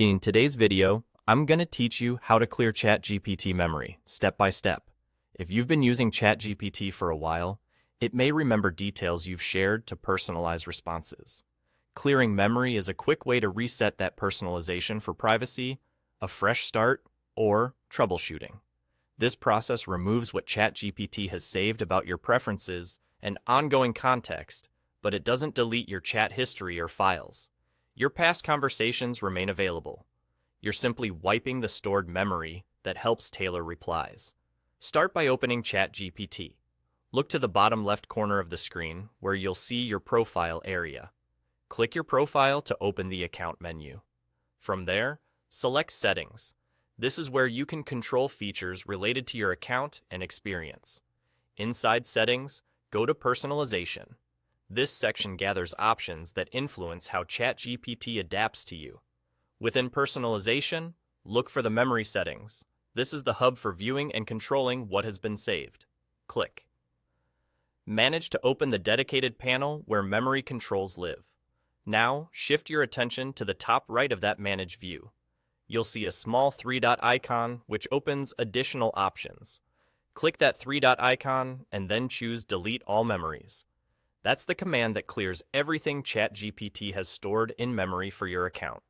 In today's video, I'm going to teach you how to clear ChatGPT memory, step by step. If you've been using ChatGPT for a while, it may remember details you've shared to personalize responses. Clearing memory is a quick way to reset that personalization for privacy, a fresh start, or troubleshooting. This process removes what ChatGPT has saved about your preferences and ongoing context, but it doesn't delete your chat history or files. Your past conversations remain available. You're simply wiping the stored memory that helps tailor replies. Start by opening ChatGPT. Look to the bottom left corner of the screen where you'll see your profile area. Click your profile to open the account menu. From there, select Settings. This is where you can control features related to your account and experience. Inside Settings, go to Personalization. This section gathers options that influence how ChatGPT adapts to you. Within Personalization, look for the Memory settings. This is the hub for viewing and controlling what has been saved. Click. Manage to open the dedicated panel where memory controls live. Now, shift your attention to the top right of that Manage view. You'll see a small three-dot icon which opens additional options. Click that three-dot icon and then choose Delete All Memories. That's the command that clears everything ChatGPT has stored in memory for your account.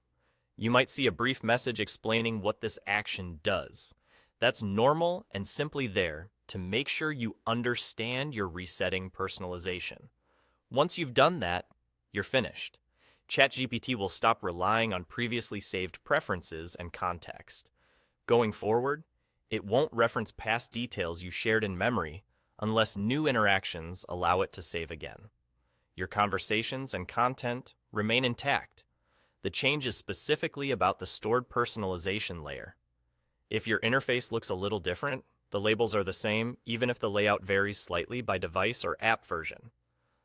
You might see a brief message explaining what this action does. That's normal and simply there to make sure you understand you're resetting personalization. Once you've done that, you're finished. ChatGPT will stop relying on previously saved preferences and context. Going forward, it won't reference past details you shared in memory unless new interactions allow it to save again. Your conversations and content remain intact. The change is specifically about the stored personalization layer. If your interface looks a little different, the labels are the same even if the layout varies slightly by device or app version.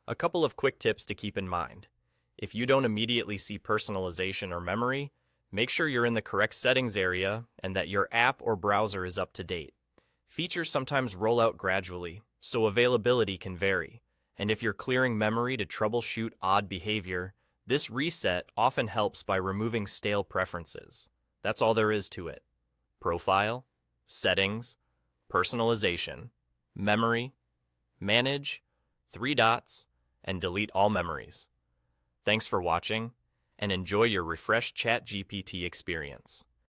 A couple of quick tips to keep in mind. If you don't immediately see personalization or memory, make sure you're in the correct settings area and that your app or browser is up to date. Features sometimes roll out gradually, so availability can vary. And if you're clearing memory to troubleshoot odd behavior, this reset often helps by removing stale preferences. That's all there is to it. Profile, Settings, Personalization, Memory, Manage, three dots, and Delete All Memories. Thanks for watching, and enjoy your refreshed ChatGPT experience.